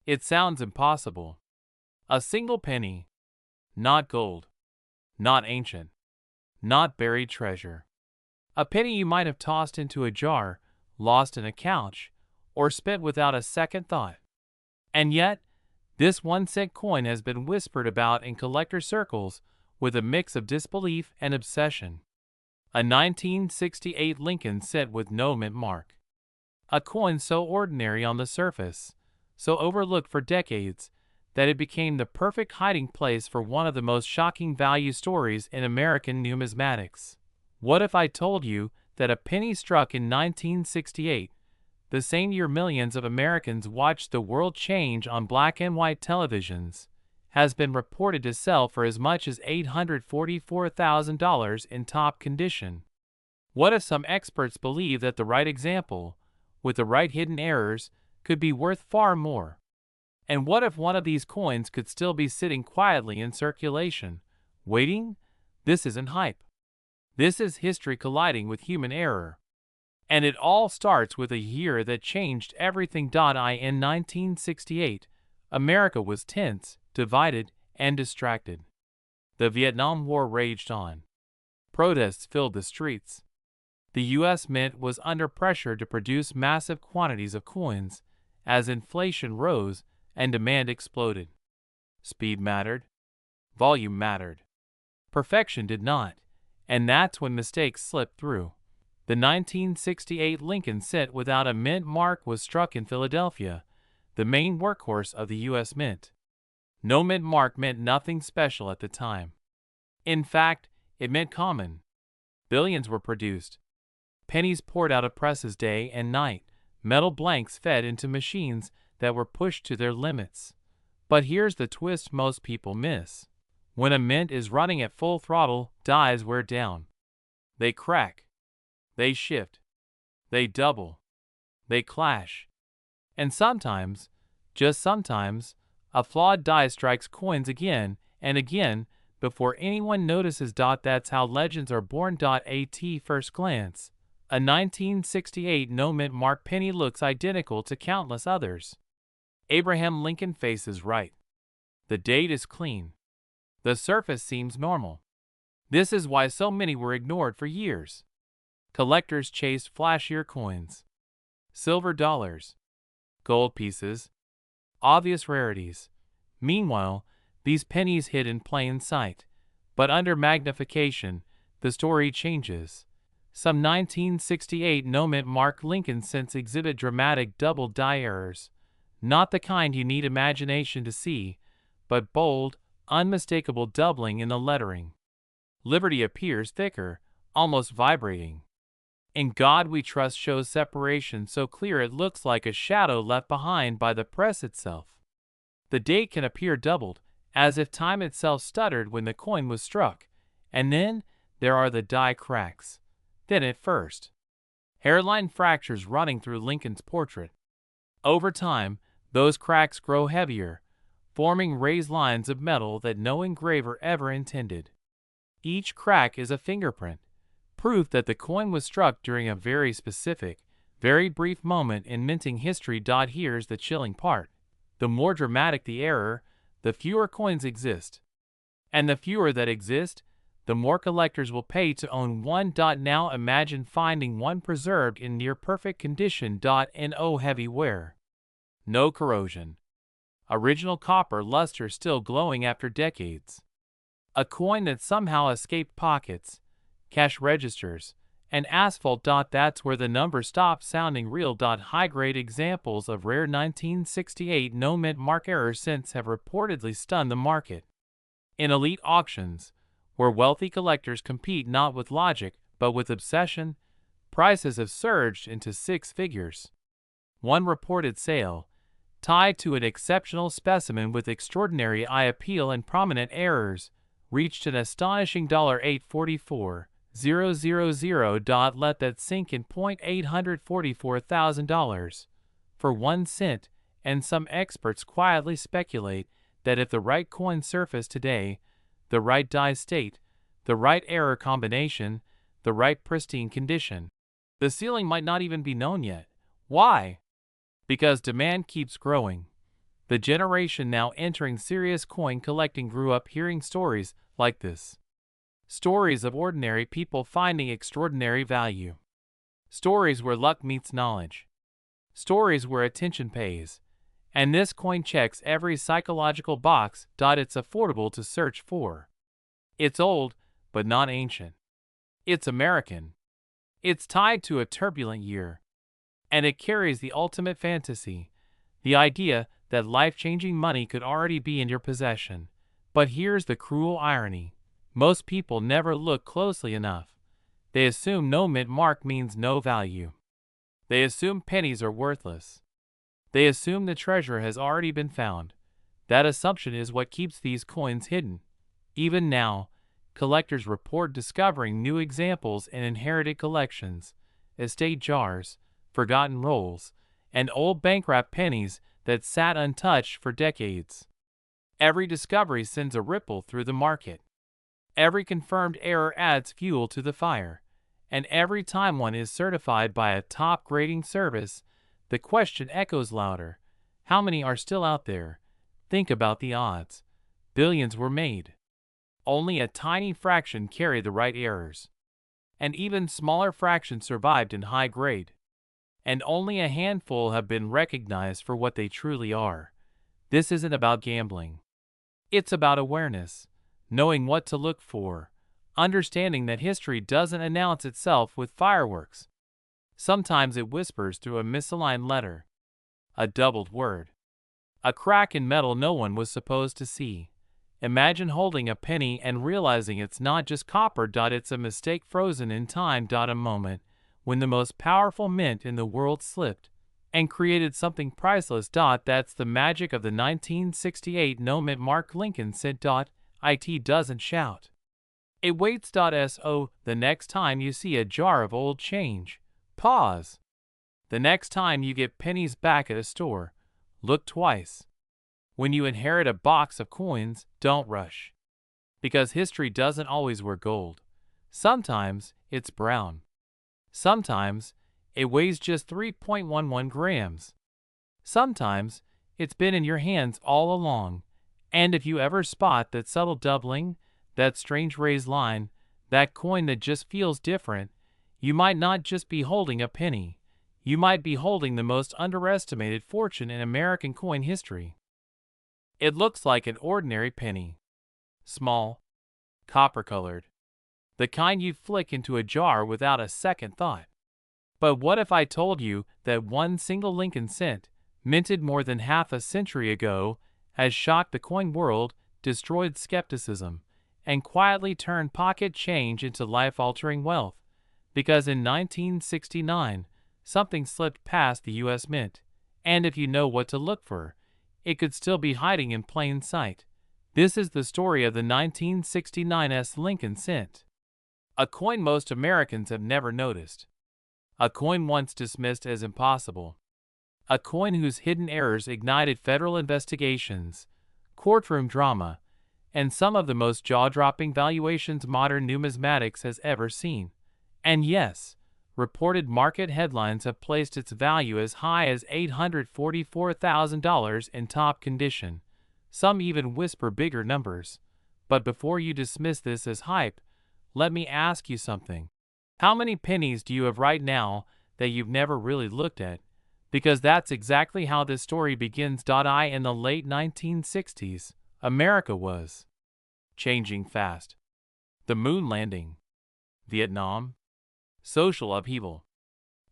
It sounds impossible. A single penny. Not gold. Not ancient. Not buried treasure. A penny you might have tossed into a jar, lost in a couch, or spent without a second thought. And yet, this 1-cent coin has been whispered about in collector circles with a mix of disbelief and obsession. A 1968 Lincoln cent with no mint mark. A coin so ordinary on the surface, so overlooked for decades, that it became the perfect hiding place for one of the most shocking value stories in American numismatics. What if I told you that a penny struck in 1968, the same year millions of Americans watched the world change on black and white televisions, has been reported to sell for as much as $844,000 in top condition? What if some experts believe that the right example, with the right hidden errors, could be worth far more? And what if one of these coins could still be sitting quietly in circulation, waiting? This isn't hype. This is history colliding with human error. And it all starts with a year that changed everything. In 1968, America was tense, divided, and distracted. The Vietnam War raged on. Protests filled the streets. The U.S. Mint was under pressure to produce massive quantities of coins as inflation rose and demand exploded. Speed mattered. Volume mattered. Perfection did not, and that's when mistakes slipped through. The 1968 Lincoln cent without a mint mark was struck in Philadelphia, the main workhorse of the U.S. Mint. No mint mark meant nothing special at the time. In fact, it meant common. Billions were produced. Pennies poured out of presses day and night. Metal blanks fed into machines that were pushed to their limits. But here's the twist most people miss. When a mint is running at full throttle, dies wear down. They crack. They shift. They double. They clash. And sometimes, just sometimes, a flawed die strikes coins again and again before anyone notices. That's how legends are born. At first glance, a 1968 no mint mark penny looks identical to countless others. Abraham Lincoln face is right. The date is clean. The surface seems normal. This is why so many were ignored for years. Collectors chased flashier coins. Silver dollars. Gold pieces. Obvious rarities. Meanwhile, these pennies hid in plain sight. But under magnification, the story changes. Some 1968 no mint mark Lincoln cents exhibit dramatic double die errors. Not the kind you need imagination to see, but bold, unmistakable doubling in the lettering. Liberty appears thicker, almost vibrating. In God We Trust shows separation so clear it looks like a shadow left behind by the press itself. The date can appear doubled, as if time itself stuttered when the coin was struck, and then there are the die cracks. Then at first, hairline fractures running through Lincoln's portrait. Over time, those cracks grow heavier, forming raised lines of metal that no engraver ever intended. Each crack is a fingerprint, proof that the coin was struck during a very specific, very brief moment in minting history. Here's the chilling part. The more dramatic the error, the fewer coins exist. And the fewer that exist, the more collectors will pay to own one. Now imagine finding one preserved in near perfect condition. No heavy wear. No corrosion. Original copper luster still glowing after decades. A coin that somehow escaped pockets, cash registers, and asphalt. That's where the number stops sounding real. High-grade examples of rare 1968 no mint mark error cents have reportedly stunned the market. In elite auctions, where wealthy collectors compete not with logic but with obsession, prices have surged into six figures. One reported sale, tied to an exceptional specimen with extraordinary eye appeal and prominent errors, reached an astonishing $844,000. Let that sink in. $844,000 for 1 cent, and some experts quietly speculate that if the right coin surfaced today, the right die state, the right error combination, the right pristine condition, the ceiling might not even be known yet. Why? Because demand keeps growing. The generation now entering serious coin collecting grew up hearing stories like this. Stories of ordinary people finding extraordinary value. Stories where luck meets knowledge. Stories where attention pays. And this coin checks every psychological box. It's affordable to search for. It's old, but not ancient. It's American. It's tied to a turbulent year. And it carries the ultimate fantasy, the idea that life-changing money could already be in your possession. But here's the cruel irony. Most people never look closely enough. They assume no mint mark means no value. They assume pennies are worthless. They assume the treasure has already been found. That assumption is what keeps these coins hidden. Even now, collectors report discovering new examples in inherited collections, estate jars, forgotten rolls, and old bankrupt pennies that sat untouched for decades. Every discovery sends a ripple through the market. Every confirmed error adds fuel to the fire. And every time one is certified by a top grading service, the question echoes louder. How many are still out there? Think about the odds. Billions were made. Only a tiny fraction carry the right errors. And even smaller fractions survived in high grade. And only a handful have been recognized for what they truly are. This isn't about gambling. It's about awareness, knowing what to look for, understanding that history doesn't announce itself with fireworks. Sometimes it whispers through a misaligned letter, a doubled word, a crack in metal no one was supposed to see. Imagine holding a penny and realizing it's not just copper. It's a mistake frozen in time. A moment when the most powerful mint in the world slipped and created something priceless. That's the magic of the 1968 no mint mark Lincoln cent. It doesn't shout. It waits. So the next time you see a jar of old change, pause. The next time you get pennies back at a store, look twice. When you inherit a box of coins, don't rush. Because history doesn't always wear gold. Sometimes it's brown. Sometimes it weighs just 3.11 grams. Sometimes it's been in your hands all along. And if you ever spot that subtle doubling, that strange raised line, that coin that just feels different, you might not just be holding a penny. You might be holding the most underestimated fortune in American coin history. It looks like an ordinary penny. Small, copper-colored. The kind you flick into a jar without a second thought. But what if I told you that one single Lincoln cent, minted more than half a century ago, has shocked the coin world, destroyed skepticism, and quietly turned pocket change into life-altering wealth? Because in 1969, something slipped past the U.S. Mint, and if you know what to look for, it could still be hiding in plain sight. This is the story of the 1969's Lincoln cent. A coin most Americans have never noticed. A coin once dismissed as impossible. A coin whose hidden errors ignited federal investigations, courtroom drama, and some of the most jaw-dropping valuations modern numismatics has ever seen. And yes, reported market headlines have placed its value as high as $844,000 in top condition. Some even whisper bigger numbers. But before you dismiss this as hype, let me ask you something. How many pennies do you have right now that you've never really looked at? Because that's exactly how this story begins. In the late 1960s, America was changing fast. The moon landing, Vietnam, social upheaval.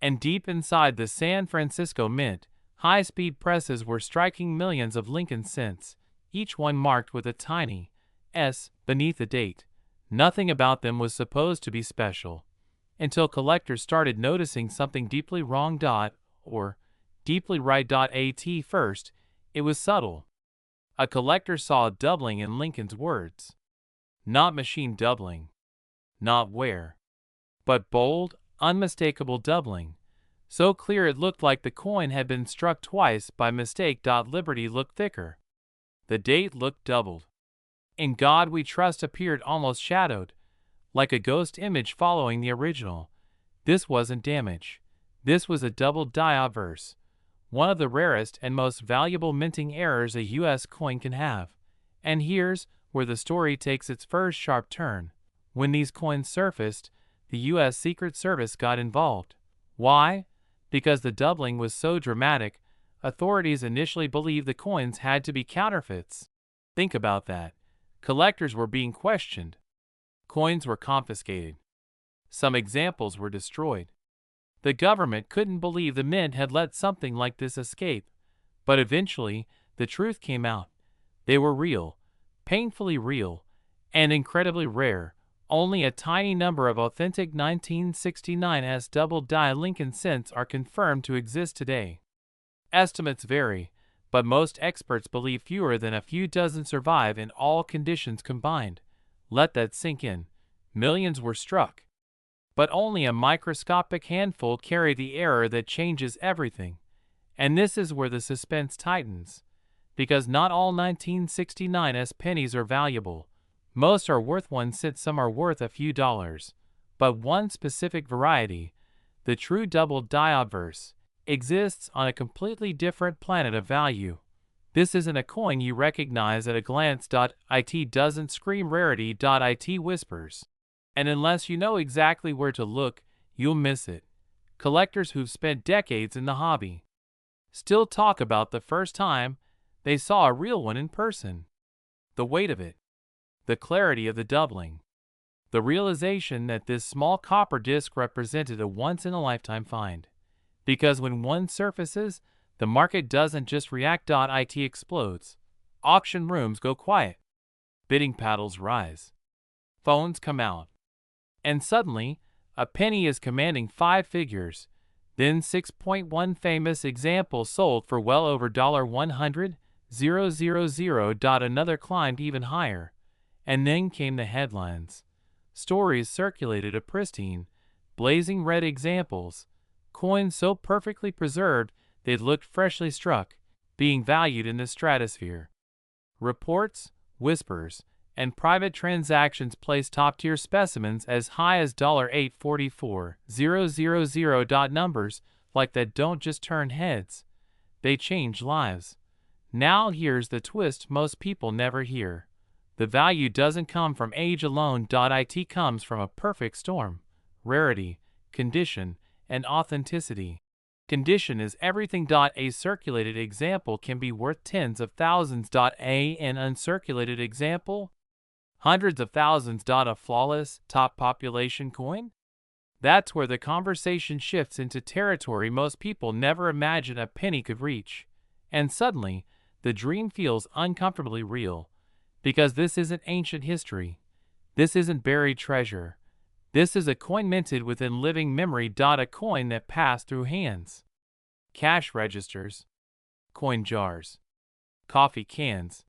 And deep inside the San Francisco Mint, high-speed presses were striking millions of Lincoln cents, each one marked with a tiny S beneath the date. Nothing about them was supposed to be special, until collectors started noticing something deeply wrong. Or deeply right. At first, it was subtle. A collector saw a doubling in Lincoln's words. Not machine doubling. Not wear. But bold, unmistakable doubling. So clear it looked like the coin had been struck twice by mistake. Liberty looked thicker. The date looked doubled. In God We Trust appeared almost shadowed, like a ghost image following the original. This wasn't damage. This was a doubled verse. one of the rarest and most valuable minting errors a US coin can have. And here's where the story takes its first sharp turn. When these coins surfaced, the US Secret Service got involved. Why? Because the doubling was so dramatic, authorities initially believed the coins had to be counterfeits. Think about that. Collectors were being questioned. Coins were confiscated. Some examples were destroyed. The government couldn't believe the mint had let something like this escape. But eventually, the truth came out. They were real, painfully real, and incredibly rare. Only a tiny number of authentic 1969's double-die Lincoln cents are confirmed to exist today. Estimates vary, but most experts believe fewer than a few dozen survive in all conditions combined. Let that sink in. Millions were struck. But only a microscopic handful carry the error that changes everything. And this is where the suspense tightens. Because not all 1969's pennies are valuable. Most are worth 1 cent, some are worth a few dollars. But one specific variety, the true double-die obverse, exists on a completely different planet of value. This isn't a coin you recognize at a glance. It doesn't scream rarity. It whispers. And unless you know exactly where to look, you'll miss it. Collectors who've spent decades in the hobby still talk about the first time they saw a real one in person. The weight of it. The clarity of the doubling. The realization that this small copper disc represented a once-in-a-lifetime find. Because when one surfaces, the market doesn't just react. It explodes. Auction rooms go quiet. Bidding paddles rise. Phones come out. And suddenly, a penny is commanding 5 figures. Then 6.1 famous examples sold for well over $100,000. Another climbed even higher. And then came the headlines. Stories circulated of pristine, blazing red examples, coins so perfectly preserved they'd looked freshly struck, being valued in the stratosphere. Reports, whispers, and private transactions placed top-tier specimens as high as $844,000. Numbers like that don't just turn heads, they change lives. Now here's the twist most people never hear. The value doesn't come from age alone. It comes from a perfect storm: rarity, condition, and authenticity. Condition is everything. A circulated example can be worth tens of thousands. An uncirculated example, hundreds of thousands. A flawless, top population coin? That's where the conversation shifts into territory most people never imagined a penny could reach. And suddenly, the dream feels uncomfortably real. Because this isn't ancient history. This isn't buried treasure. This is a coin minted within living memory. A coin that passed through hands. Cash registers. Coin jars. Coffee cans.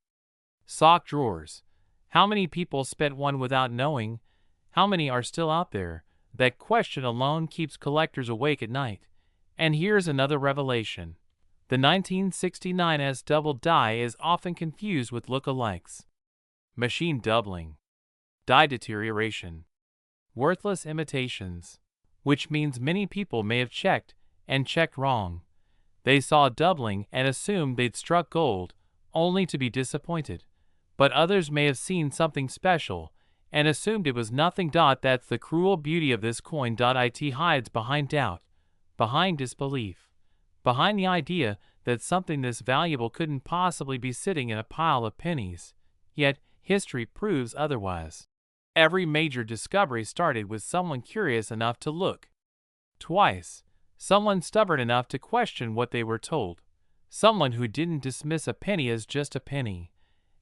Sock drawers. How many people spent one without knowing? How many are still out there? That question alone keeps collectors awake at night. And here's another revelation. The 1969's double die is often confused with look-alikes. Machine doubling. Die deterioration. Worthless imitations. Which means many people may have checked wrong. They saw doubling and assumed they'd struck gold, only to be disappointed. But others may have seen something special and assumed it was nothing. That's the cruel beauty of this coin. It hides behind doubt, behind disbelief, behind the idea that something this valuable couldn't possibly be sitting in a pile of pennies. Yet, history proves otherwise. Every major discovery started with someone curious enough to look twice, someone stubborn enough to question what they were told, someone who didn't dismiss a penny as just a penny.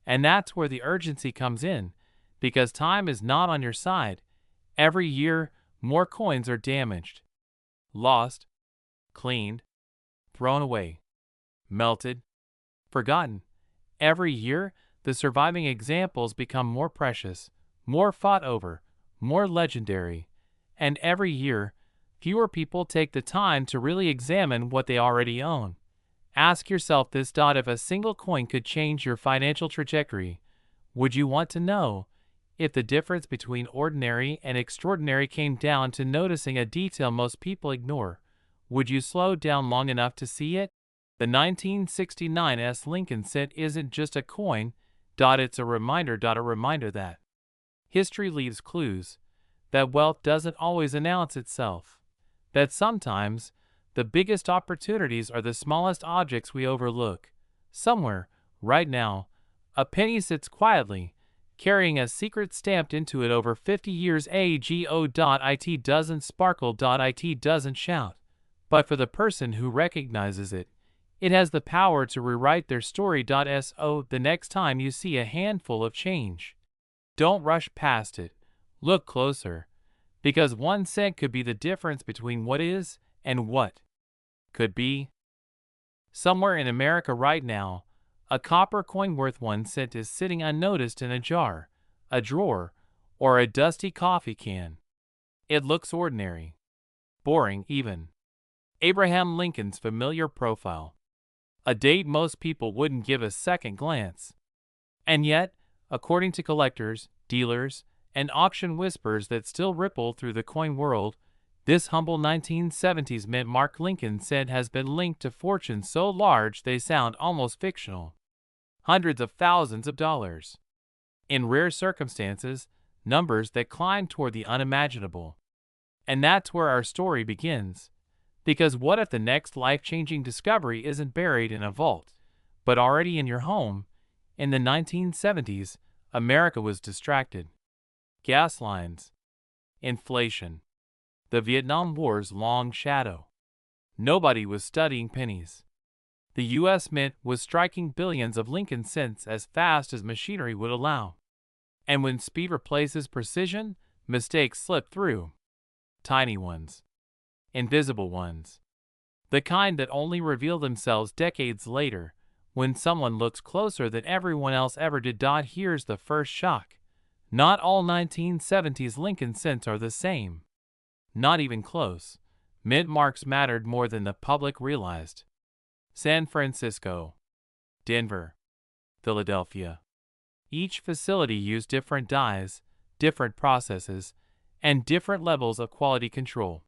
And that's where the urgency comes in, because time is not on your side. Every year, more coins are damaged, lost, cleaned, thrown away, melted, forgotten. Every year, the surviving examples become more precious, more fought over, more legendary. And every year, fewer people take the time to really examine what they already own. Ask yourself this: if a single coin could change your financial trajectory, would you want to know? If the difference between ordinary and extraordinary came down to noticing a detail most people ignore, would you slow down long enough to see it? The 1969 Lincoln cent isn't just a coin, it's a reminder that history leaves clues, that wealth doesn't always announce itself, that sometimes the biggest opportunities are the smallest objects we overlook. Somewhere, right now, a penny sits quietly, carrying a secret stamped into it over 50 years ago. It doesn't sparkle, it doesn't shout, but for the person who recognizes it, it has the power to rewrite their story. So the next time you see a handful of change, don't rush past it. Look closer, because 1 cent could be the difference between what is and what could be. Somewhere in America right now, a copper coin worth 1 cent is sitting unnoticed in a jar, a drawer, or a dusty coffee can. It looks ordinary, boring even. Abraham Lincoln's familiar profile, a date most people wouldn't give a second glance. And yet, according to collectors, dealers, and auction whispers that still ripple through the coin world, this humble 1970s mint mark Lincoln cent has been linked to fortunes so large they sound almost fictional. Hundreds of thousands of dollars. In rare circumstances, numbers that climb toward the unimaginable. And that's where our story begins. Because what if the next life-changing discovery isn't buried in a vault, but already in your home? In the 1970s, America was distracted. Gas lines, inflation, the Vietnam War's long shadow. Nobody was studying pennies. The U.S. Mint was striking billions of Lincoln cents as fast as machinery would allow. And when speed replaces precision, mistakes slip through. Tiny ones. Invisible ones. The kind that only reveal themselves decades later, when someone looks closer than everyone else ever did. Here's the first shock. Not all 1970s Lincoln cents are the same. Not even close. Mint marks mattered more than the public realized. San Francisco, Denver, Philadelphia. Each facility used different dies, different processes, and different levels of quality control.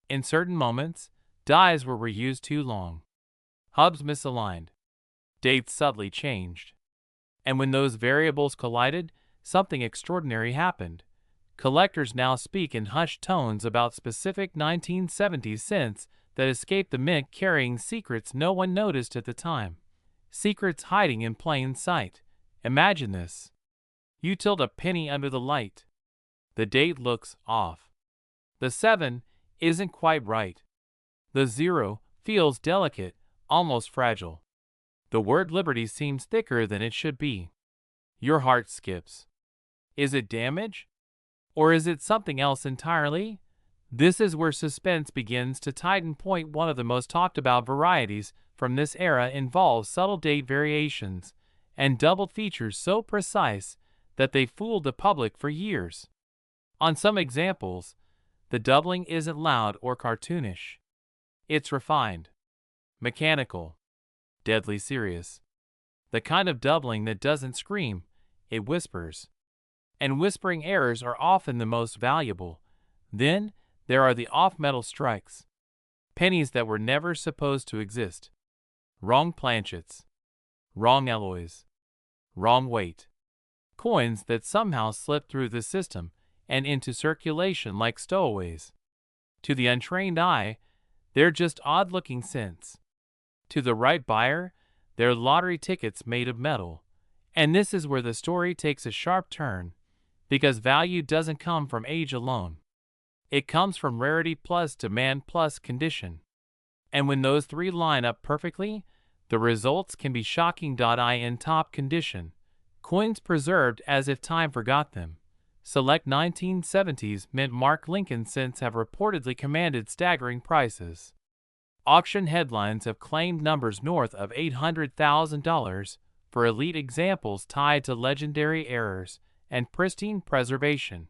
In certain moments, dies were reused too long. Hubs misaligned. Dates subtly changed. And when those variables collided, something extraordinary happened. Collectors now speak in hushed tones about specific 1970s cents that escaped the mint, carrying secrets no one noticed at the time. Secrets hiding in plain sight. Imagine this. You tilt a penny under the light. The date looks off. The 7 isn't quite right. The 0 feels delicate, almost fragile. The word liberty seems thicker than it should be. Your heart skips. Is it damage? Or is it something else entirely? This is where suspense begins to tighten. Point 1 of the most talked about varieties from this era involves subtle date variations and doubled features so precise that they fooled the public for years. On some examples, the doubling isn't loud or cartoonish. It's refined, mechanical, deadly serious. The kind of doubling that doesn't scream, it whispers. And whispering errors are often the most valuable. Then, there are the off-metal strikes. Pennies that were never supposed to exist. Wrong planchets. Wrong alloys. Wrong weight. Coins that somehow slip through the system and into circulation like stowaways. To the untrained eye, they're just odd-looking cents. To the right buyer, they're lottery tickets made of metal. And this is where the story takes a sharp turn, because value doesn't come from age alone. It comes from rarity plus demand plus condition. And when those three line up perfectly, the results can be shocking. In top condition, coins preserved as if time forgot them. Select 1970s mint mark Lincoln cents have reportedly commanded staggering prices. Auction headlines have claimed numbers north of $800,000 for elite examples tied to legendary errors and pristine preservation.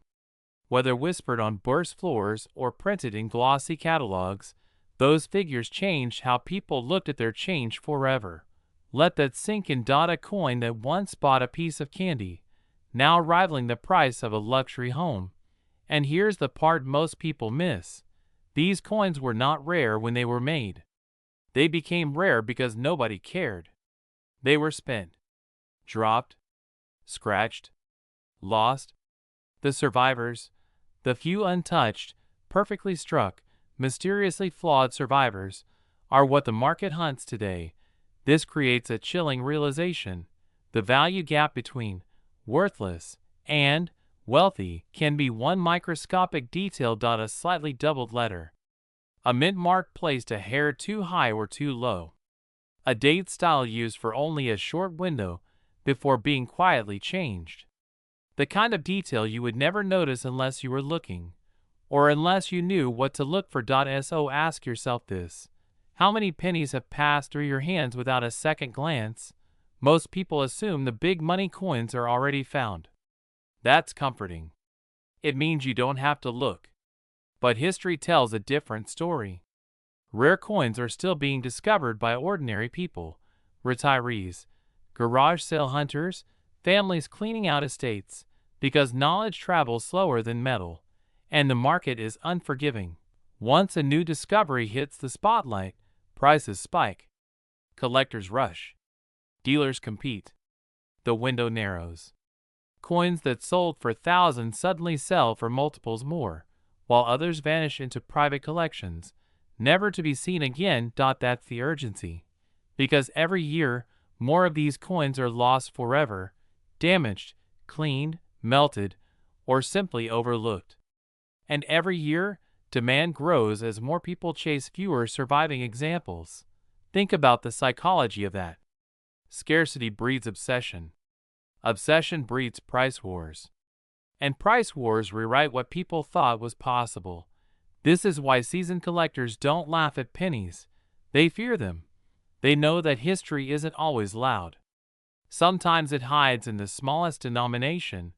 Whether whispered on burst floors or printed in glossy catalogs, those figures changed how people looked at their change forever. Let that sink in. A coin that once bought a piece of candy, now rivaling the price of a luxury home. And here's the part most people miss. These coins were not rare when they were made. They became rare because nobody cared. They were spent, dropped, scratched, lost. The survivors, the few untouched, perfectly struck, mysteriously flawed survivors, are what the market hunts today. This creates a chilling realization. The value gap between worthless and wealthy can be one microscopic detail. A slightly doubled letter, a mint mark placed a hair too high or too low, a date style used for only a short window before being quietly changed. The kind of detail you would never notice unless you were looking, or unless you knew what to look for. So ask yourself this: how many pennies have passed through your hands without a second glance? Most people assume the big money coins are already found. That's comforting. It means you don't have to look. But history tells a different story. Rare coins are still being discovered by ordinary people, retirees, garage sale hunters, families cleaning out estates, because knowledge travels slower than metal, and the market is unforgiving. Once a new discovery hits the spotlight, prices spike. Collectors rush. Dealers compete. The window narrows. Coins that sold for thousands suddenly sell for multiples more, while others vanish into private collections, never to be seen again. That's the urgency. Because every year, more of these coins are lost forever, damaged, cleaned, melted, or simply overlooked. And every year, demand grows as more people chase fewer surviving examples. Think about the psychology of that. Scarcity breeds obsession. Obsession breeds price wars. And price wars rewrite what people thought was possible. This is why seasoned collectors don't laugh at pennies. They fear them. They know that history isn't always loud. Sometimes it hides in the smallest denomination,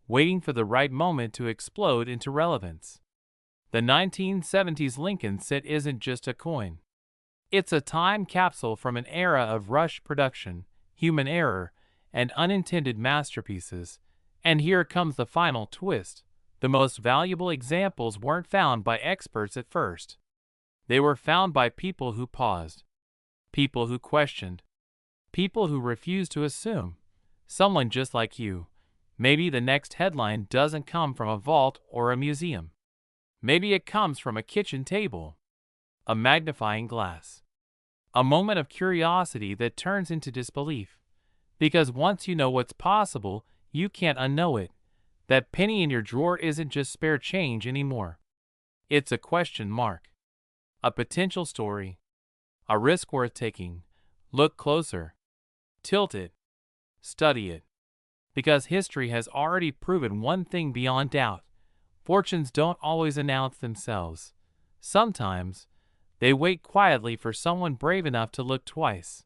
waiting for the right moment to explode into relevance. The 1970s Lincoln cent isn't just a coin. It's a time capsule from an era of rushed production, human error, and unintended masterpieces. And here comes the final twist. The most valuable examples weren't found by experts at first. They were found by people who paused, people who questioned, people who refused to assume. Someone just like you. Maybe the next headline doesn't come from a vault or a museum. Maybe it comes from a kitchen table, a magnifying glass, a moment of curiosity that turns into disbelief. Because once you know what's possible, you can't unknow it. That penny in your drawer isn't just spare change anymore. It's a question mark, a potential story, a risk worth taking. Look closer, tilt it, study it. Because history has already proven one thing beyond doubt: fortunes don't always announce themselves. Sometimes, they wait quietly for someone brave enough to look twice.